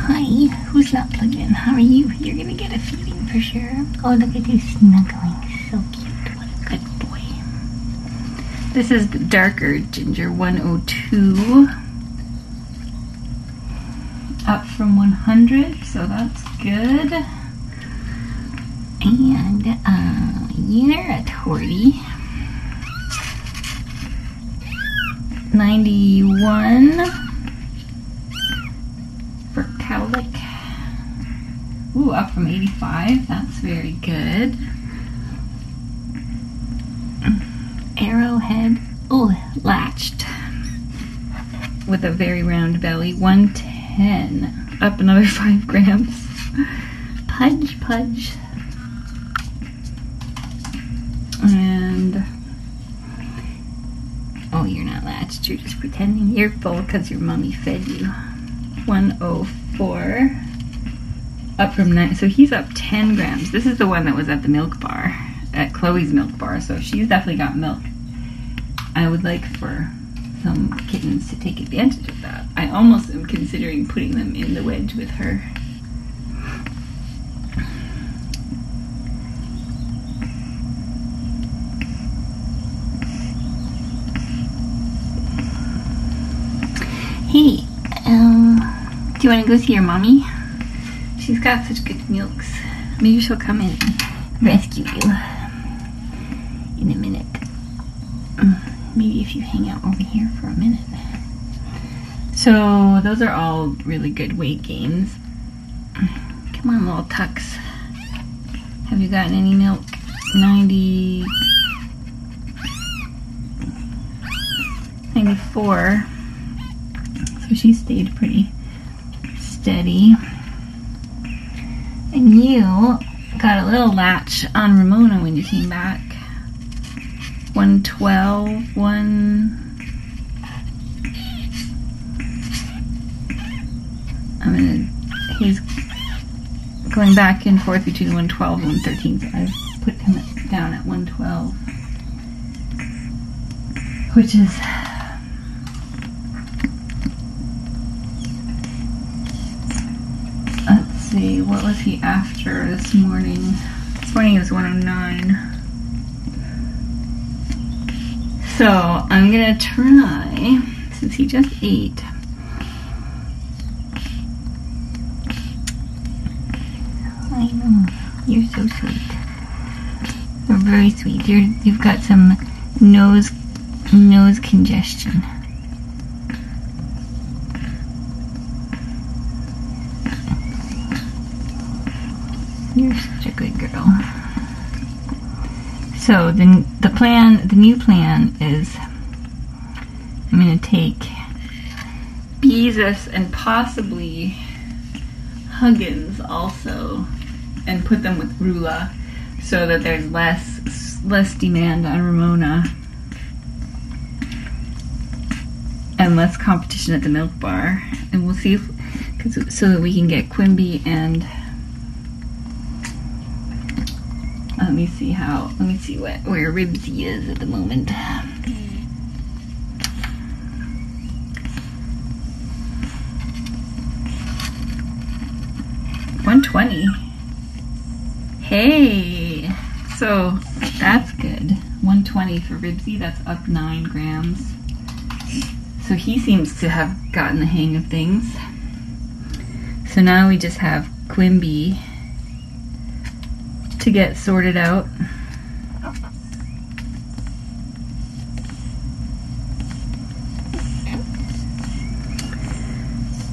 Hi, who's not plugged in? How are you? You're gonna get a feeding for sure. Oh, look at you snuggling. So cute. What a good boy. This is the darker ginger 102. Up from 100, so that's good. And you're a tortie. 91 for cowlick. Ooh, up from 85. That's very good. Arrowhead. Oh, latched. With a very round belly. 110. Up another 5 grams. Pudge, pudge. And oh, you're not latched. You're just pretending you're full because your mommy fed you. 104. Up from 9. So he's up 10 grams. This is the one that was at the milk bar, at Chloe's milk bar. So she's definitely got milk. I would like for some kittens to take advantage of that. I almost am considering putting them in the wedge with her. Hey, do you want to go see your mommy? She's got such good milks. Maybe she'll come in and rescue you in a minute. Maybe if you hang out over here for a minute. So those are all really good weight gains. Come on, little Tux. Have you gotten any milk? 90, 94. So she stayed pretty steady. And you got a little latch on Ramona when you came back. 112, he's going back and forth between 112 and 113, so I've put him down at 112, which is see, what was he after this morning? This morning was 109. So I'm gonna try, since he just ate, I know, you're so sweet. You're very sweet. You've got some nose congestion. You're such a good girl. So the new plan is I'm gonna take Beezus and possibly Huggins also and put them with Rula so that there's less demand on Ramona and less competition at the milk bar. And we'll see so that we can get Quimby and let me see where Ribsy is at the moment. 120. Hey, so that's good. 120 for Ribsy. That's up 9 grams. So he seems to have gotten the hang of things. So now we just have Quimby to get sorted out.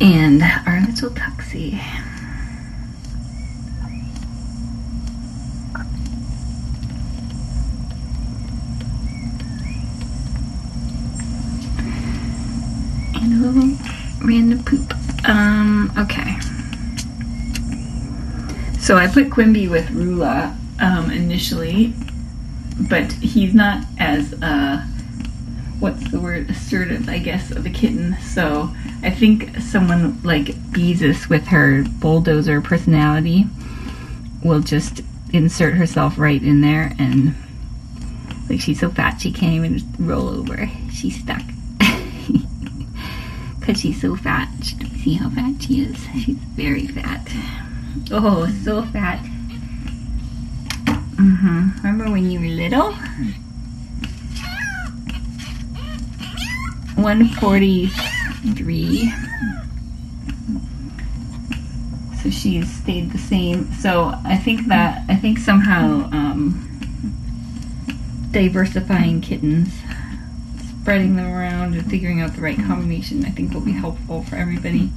And our little tuxie. And a little random poop. Okay. So I put Quimby with Rula initially, but he's not as, what's the word, assertive, I guess, of a kitten. So I think someone like Beezus with her bulldozer personality will just insert herself right in there, and like she's so fat she can't even just roll over. She's stuck. because she's so fat. See how fat she is? She's very fat. Oh, so fat. Remember when you were little? 143. So she's stayed the same. So I think somehow diversifying kittens, spreading them around and figuring out the right combination, I think will be helpful for everybody.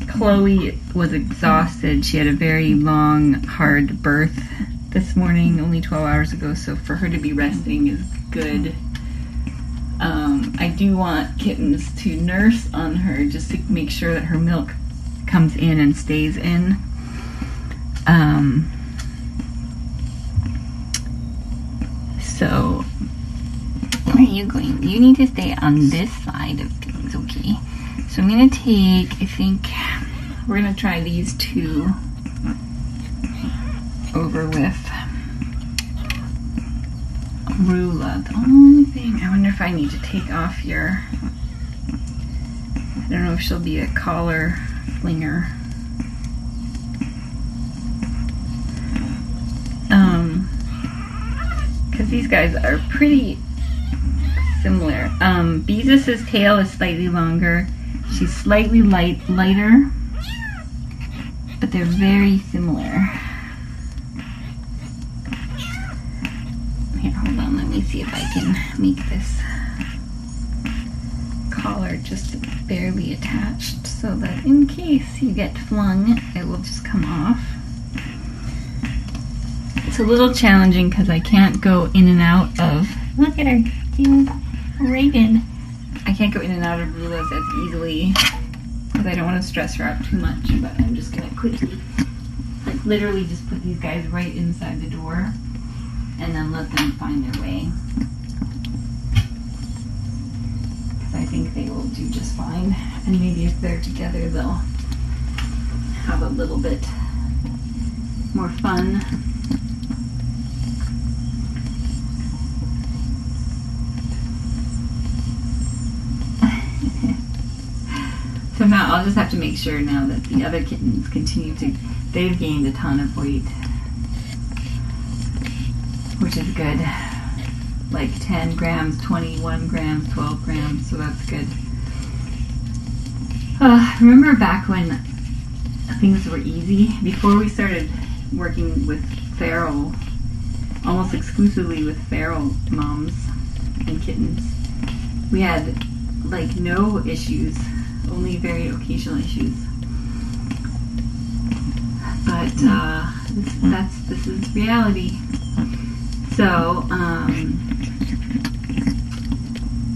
Chloe was exhausted. She had a very long, hard birth this morning, only 12 hours ago, so for her to be resting is good. I do want Kittens to nurse on her just to make sure that her milk comes in and stays in. So, where are you going? You need to stay on this side of things, okay? So I'm going to take, I think, we're going to try these two over with Rula. The only thing, I wonder if I need to take off your, I don't know if she'll be a collar flinger. Because these guys are pretty similar. Beezus' tail is slightly longer. She's slightly lighter, but they're very similar. Here, hold on, let me see if I can make this collar just barely attached so that in case you get flung, it will just come off. It's a little challenging because I can't go in and out of, look at her, she's Reagan. I can't go in and out of Rula's as easily because I don't want to stress her out too much, but I'm just going to quickly, like literally just put these guys right inside the door and then let them find their way. Because I think they will do just fine. And maybe if they're together, they'll have a little bit more fun. So now I'll just have to make sure now that the other kittens continue to, they've gained a ton of weight, which is good. Like 10 grams, 21 grams, 12 grams, so that's good. Remember back when things were easy? Before we started working with feral, almost exclusively with feral moms and kittens, we had like no issues. Only very occasional issues, but this is reality. So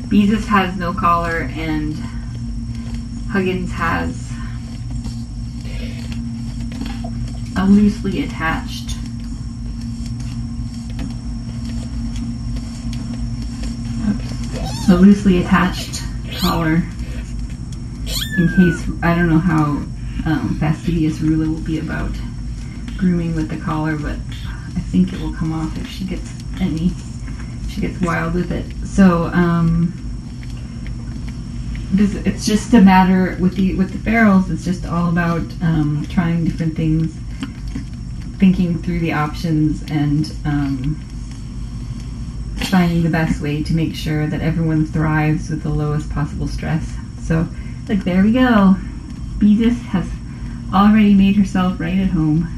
Beezus has no collar, and Huggins has a loosely attached collar. In case, I don't know how fastidious Rula will be about grooming with the collar, but I think it will come off if she gets wild with it. So it's just a matter with the ferals. It's just all about trying different things, thinking through the options, and finding the best way to make sure that everyone thrives with the lowest possible stress. So. Look, there we go. Beezus has already made herself right at home.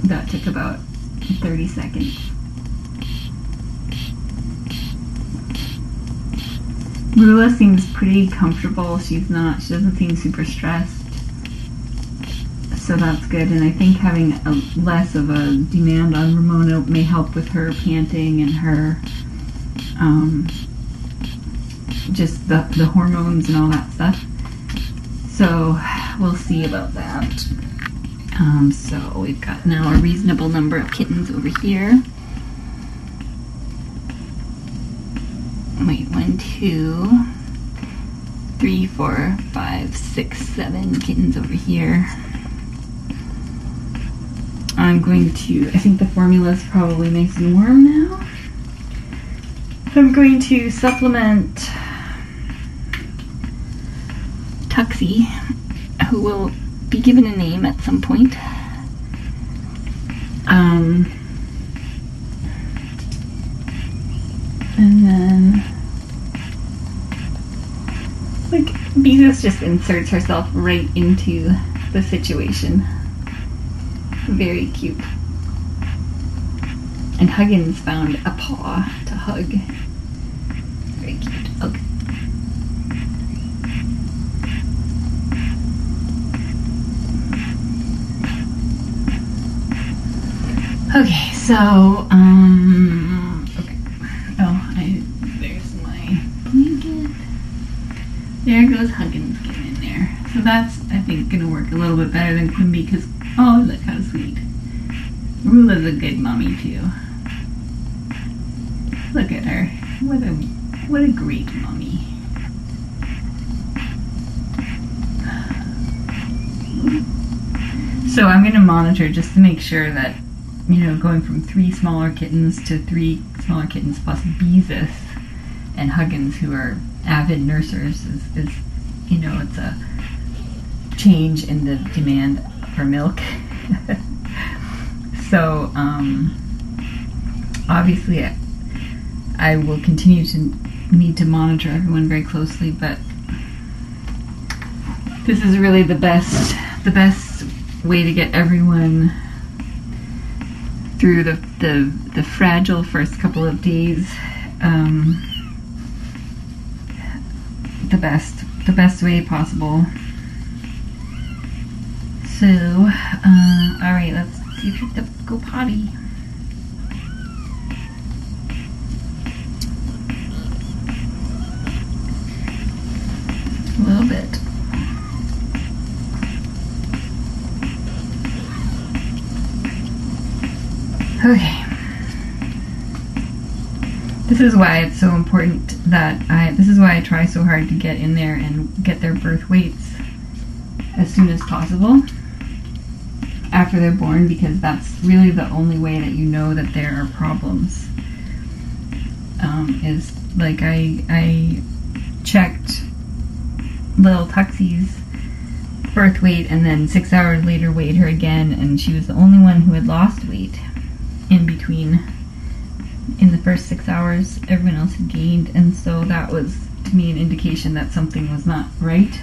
That took about 30 seconds. Rula seems pretty comfortable. She doesn't seem super stressed. So that's good. And I think having less of a demand on Ramona may help with her panting and her just the hormones and all that stuff. So we'll see about that. So we've got now a reasonable number of kittens over here. Wait, 1, 2, 3, 4, 5, 6, 7 kittens over here. I'm going to, I think the formula is probably nice and warm now. I'm going to supplement Tuxie, who will be given a name at some point. And then, like, Bezos just inserts herself right into the situation. Very cute. And Huggins found a paw to hug. Very cute. Okay. Okay, so, okay. Oh, there's my blanket. There goes Huggins getting in there. So that's, I think, gonna work a little bit better than Quimby, because, oh, look how sweet. Rula's a good mommy, too. Look at her. What a great mommy. So I'm gonna monitor just to make sure that, you know, going from 3 smaller kittens to 3 smaller kittens plus Bezos and Huggins, who are avid nursers, is, you know, it's a change in the demand for milk. So, obviously I will continue to need to monitor everyone very closely, but this is really the best way to get everyone through the fragile first couple of days. The best way possible. So, all right, let's see if you have to go potty. A little bit. Okay. This is why it's so important that this is why I try so hard to get in there and get their birth weights as soon as possible after they're born, because that's really the only way that you know that there are problems. Is like I checked little Tuxie's birth weight and then 6 hours later weighed her again, and she was the only one who had lost weight in between. In the first 6 hours, everyone else had gained, and so that was, to me, an indication that something was not right.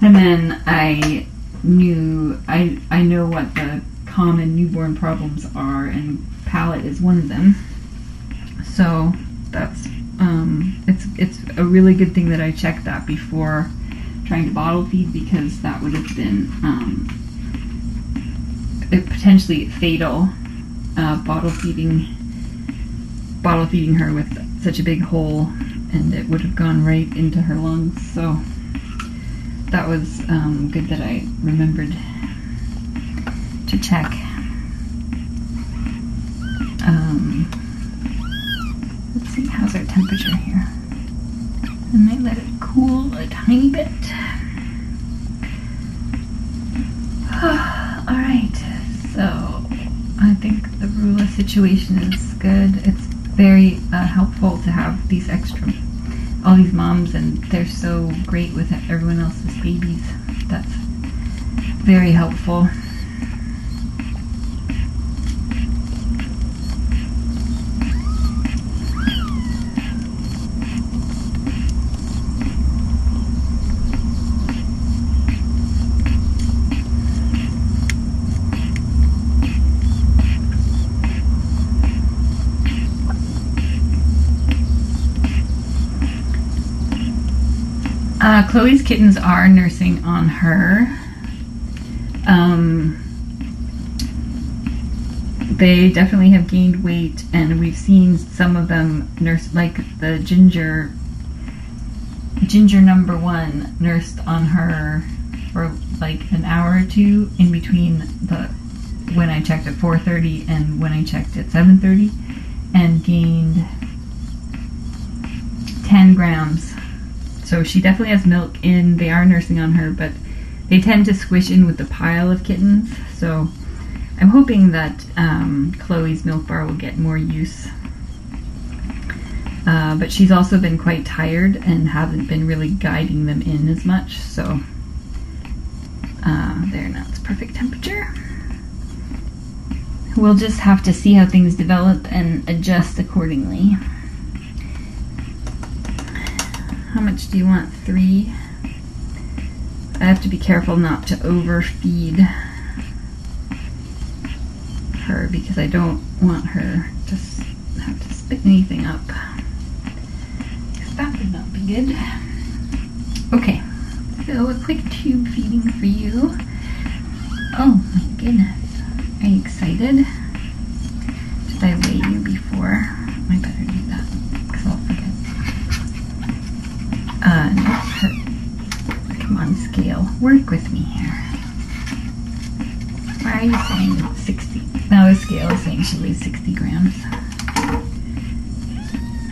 And then I know what the common newborn problems are, and palate is one of them. So that's it's a really good thing that I checked that before trying to bottle feed, because that would have been potentially fatal. Bottle feeding her with such a big hole, and it would have gone right into her lungs. So that was good that I remembered to check. Let's see, how's our temperature here? I might let it cool a tiny bit. Alright, so I think the Rula situation is good. It's very helpful to have these all these moms, and they're so great with everyone else's babies. That's very helpful. Chloe's kittens are nursing on her. They definitely have gained weight, and we've seen some of them nurse, like the ginger number 1 nursed on her for like an hour or 2 in between when I checked at 4:30 and when I checked at 7:30, and gained 10 grams. So she definitely has milk in. They are nursing on her, but they tend to squish in with the pile of kittens. So I'm hoping that Chloe's milk bar will get more use. But she's also been quite tired and hasn't been really guiding them in as much, so there, now it's perfect temperature. We'll just have to see how things develop and adjust accordingly. How much do you want? 3? I have to be careful not to overfeed her because I don't want her to have to spit anything up. That would not be good. Okay, so a quick tube feeding for you. Oh my goodness. Are you excited? Did I weigh you before? I better do that because I'll forget. Come on, scale. Work with me here. Why are you saying 60? Now the scale is saying she weighs 60 grams.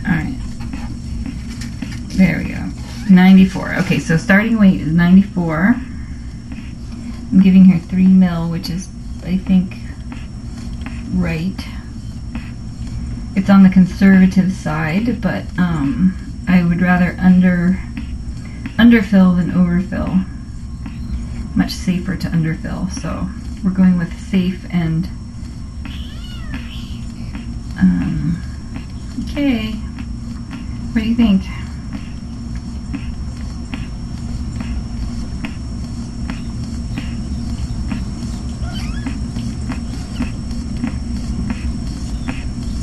Alright. There we go. 94. Okay, so starting weight is 94. I'm giving her 3 ml, which is, I think, right. It's on the conservative side, but I would rather underfill than overfill. Much safer to underfill, so we're going with safe and okay. What do you think?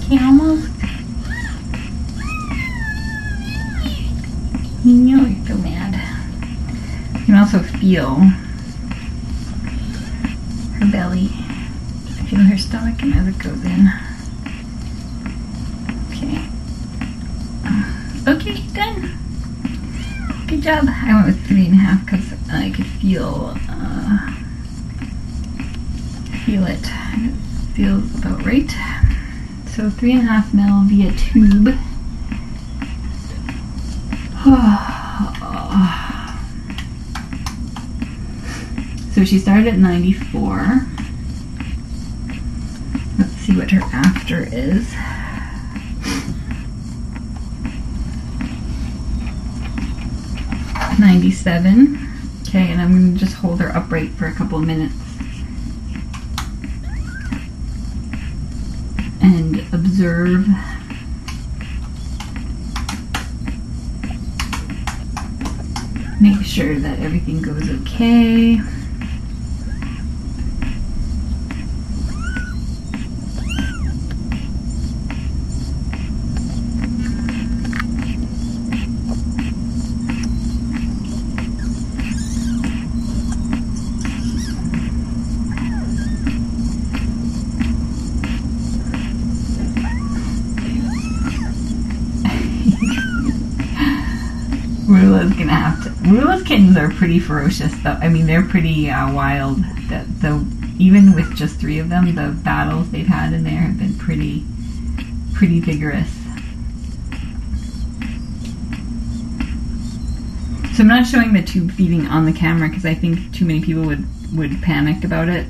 Okay, almost. You know you're so mad. You can also feel her belly. Feel her stomach and as it goes in. Okay. Okay, done. Good job. I went with 3.5 because I could feel it. And it feels about right. So 3.5 ml via tube. So she started at 94. Let's see what her after is. $97. Okay, and I'm going to just hold her upright for a couple of minutes and observe. Make sure that everything goes okay. Rula's gonna have to. Rula's kittens are pretty ferocious, though. I mean, they're pretty wild. Even with just 3 of them, the battles they've had in there have been pretty vigorous. So I'm not showing the tube feeding on the camera because I think too many people would panic about it.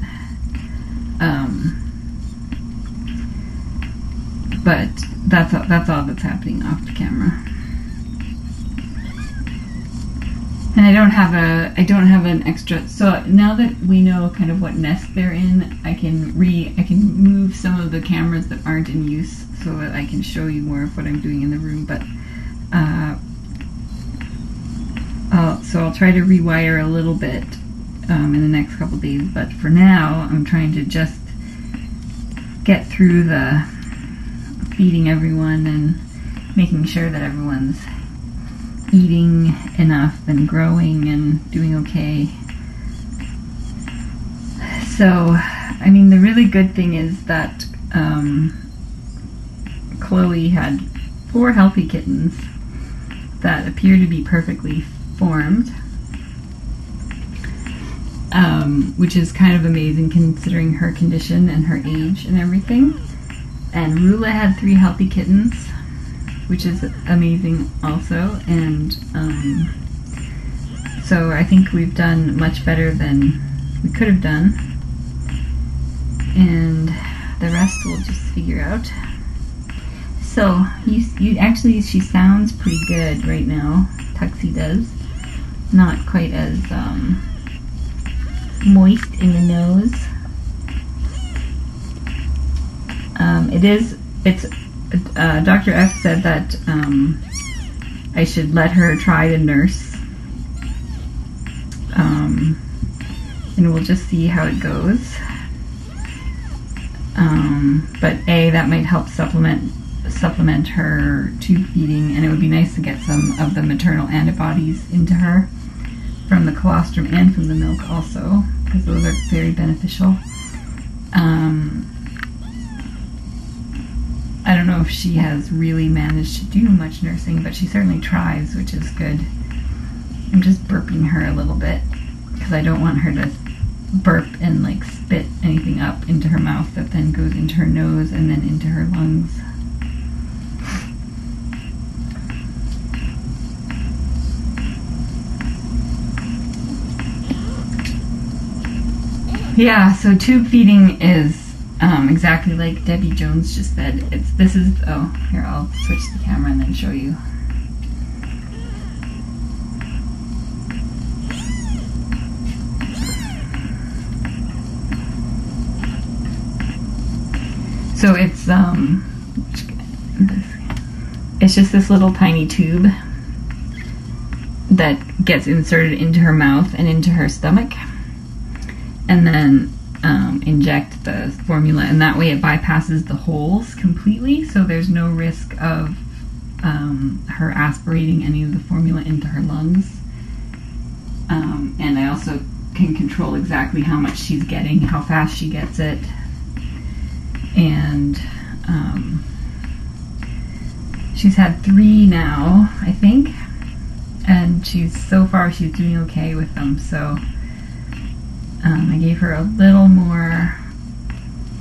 But that's all that's happening off the camera. And I don't have an extra. So now that we know kind of what nest they're in, I can move some of the cameras that aren't in use so that I can show you more of what I'm doing in the room. But so I'll try to rewire a little bit in the next couple days. But for now, I'm trying to just get through the feeding everyone and making sure that everyone's eating enough and growing and doing okay. So, I mean, the really good thing is that Chloe had 4 healthy kittens that appear to be perfectly formed, which is kind of amazing considering her condition and her age and everything. And Rula had 3 healthy kittens, which is amazing also, and so I think we've done much better than we could have done, and the rest we'll just figure out. So you actually, she sounds pretty good right now. Tuxie does. Not quite as moist in the nose. Dr. F said that I should let her try to nurse. And we'll just see how it goes. But that might help supplement her tube feeding, and it would be nice to get some of the maternal antibodies into her from the colostrum and from the milk also, because those are very beneficial. I don't know if she has really managed to do much nursing, but she certainly tries, which is good. I'm just burping her a little bit because I don't want her to burp and like spit anything up into her mouth that then goes into her nose and then into her lungs. Yeah, so tube feeding is exactly like Debbie Jones just said. Here, I'll switch the camera and then show you. So it's just this little tiny tube that gets inserted into her mouth and into her stomach, and then inject the formula, and that way it bypasses the holes completely, so there's no risk of her aspirating any of the formula into her lungs. And I also can control exactly how much she's getting, how fast she gets it, and she's had 3 now, I think, and so far she's doing okay with them. So I gave her a little more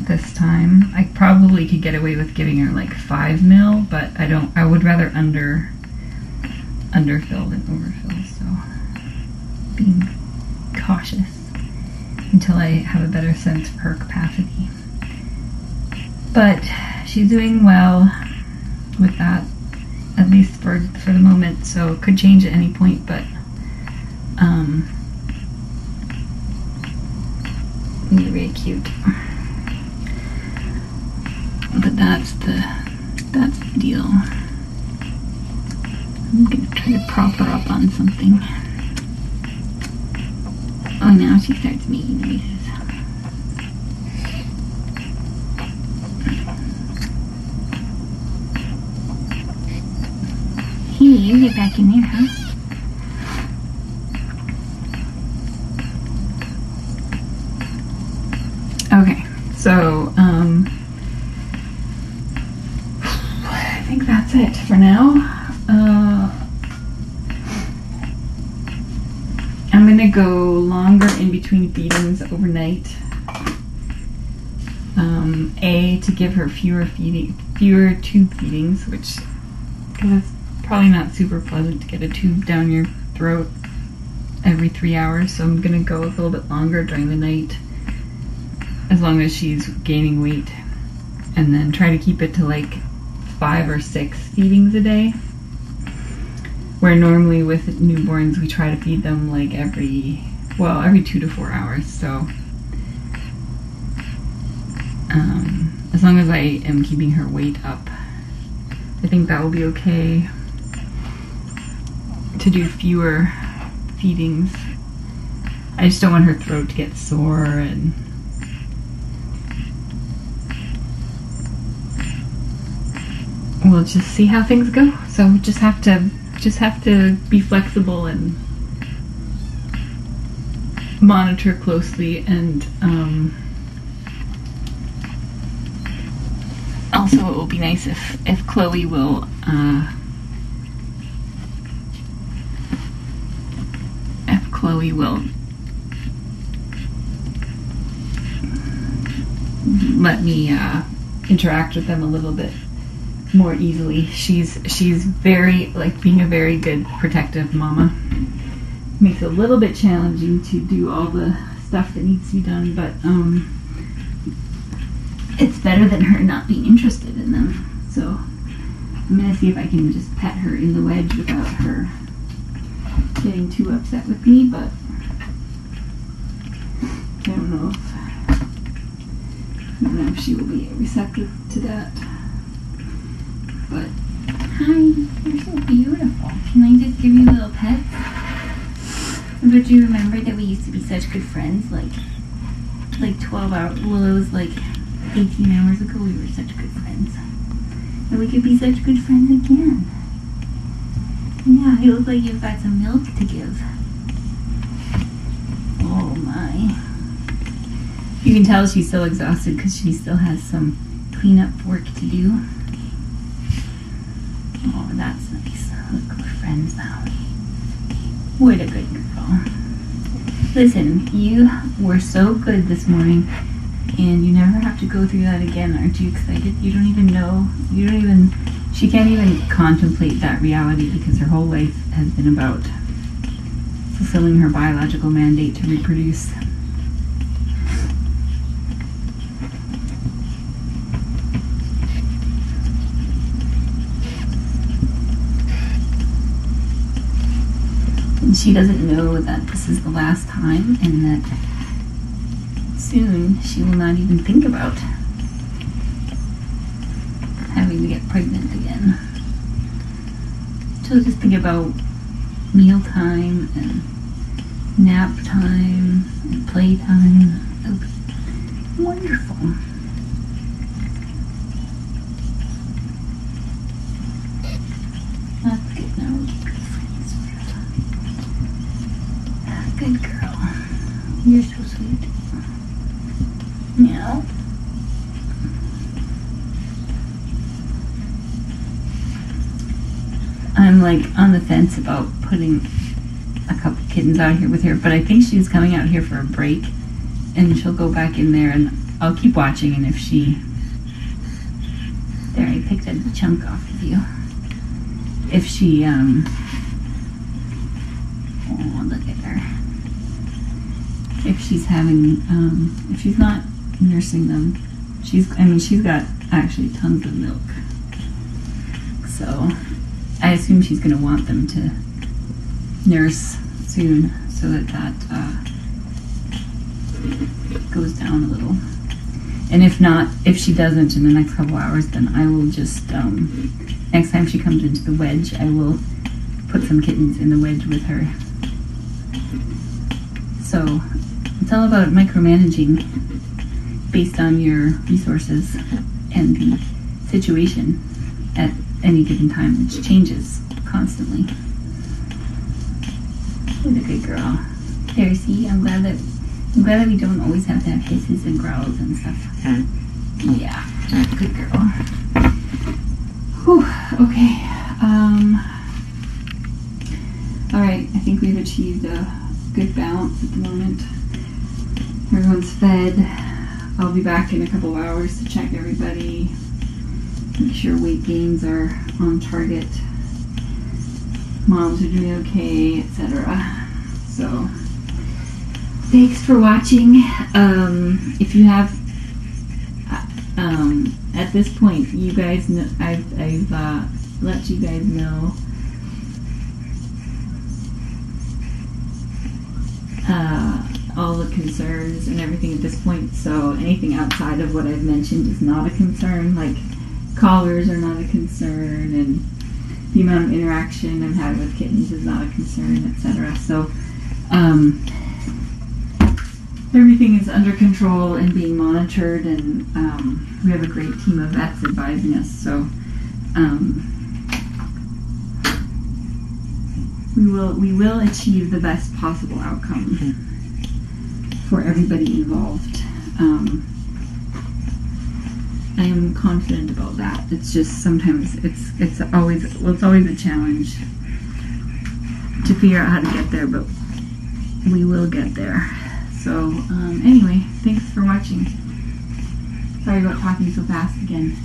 this time. I probably could get away with giving her like 5 ml, but I would rather underfill than overfill, so being cautious until I have a better sense of her capacity. But she's doing well with that, at least for the moment, so it could change at any point, but they're very cute. But that's the deal. I'm gonna try to prop her up on something. Oh, now she starts making noises. Hey, you get back in there, huh? Okay, so I think that's it for now. I'm gonna go longer in between feedings overnight. To give her fewer tube feedings, because it's probably not super pleasant to get a tube down your throat every 3 hours. So I'm gonna go a little bit longer during the night, as long as she's gaining weight, and then try to keep it to like 5 or 6 feedings a day, where normally with newborns we try to feed them like every 2 to 4 hours. So as long as I am keeping her weight up, I think that will be okay to do fewer feedings. I just don't want her throat to get sore, and we'll just see how things go. So we just have to be flexible and monitor closely, and also it will be nice if Chloe will let me interact with them a little bit more easily. She's very, like, being a very good protective mama. Makes it a little bit challenging to do all the stuff that needs to be done, but it's better than her not being interested in them. So I'm gonna see if I can just pet her in the wedge without her getting too upset with me, but I don't know if she will be receptive to that. But hi, you're so beautiful. Can I just give you a little pet? But you remember that we used to be such good friends, like 12 hours, well it was like 18 hours ago we were such good friends. And we could be such good friends again. Yeah, you look like you've got some milk to give. Oh my. You can tell she's so exhausted because she still has some cleanup work to do. Oh, that's nice. Look, we're friends now. What a good girl. Listen, you were so good this morning, and you never have to go through that again. Aren't you excited? You don't even know. She can't even contemplate that reality because her whole life has been about fulfilling her biological mandate to reproduce. And she doesn't know that this is the last time and that soon she will not even think about having to get pregnant again. She'll just think about mealtime and nap time and playtime. Oh, wonderful. That's good. Now we'll keep good friends. Good girl. You're so sweet. Meow. I'm like on the fence about putting a couple kittens out here with her, but I think she's coming out here for a break and she'll go back in there and I'll keep watching, and if she... There, I picked a chunk off of you. If she, oh, look at her. If she's having, if she's not nursing them, she's got actually tons of milk. So I assume she's going to want them to nurse soon so that goes down a little. And if not, if she doesn't in the next couple hours, then I will just, next time she comes into the wedge, I will put some kittens in the wedge with her. So it's all about micromanaging based on your resources and the situation at any given time, which changes constantly. What a good girl. There, see, I'm glad that we don't always have to have hisses and growls and stuff. Yeah, good girl. Whew, okay. Alright, I think we've achieved a good balance at the moment. Everyone's fed. I'll be back in a couple of hours to check everybody. Make sure weight gains are on target. Moms are doing okay, etc. So, thanks for watching. If you have, at this point, you guys know, I've let you guys know all the concerns and everything at this point. So anything outside of what I've mentioned is not a concern. Like collars are not a concern, and the amount of interaction I'm having with kittens is not a concern, etc. So everything is under control and being monitored, and we have a great team of vets advising us. So we will achieve the best possible outcome for everybody involved. I am confident about that. It's just sometimes it's always a challenge to figure out how to get there, but we will get there. So anyway, thanks for watching. Sorry about talking so fast again.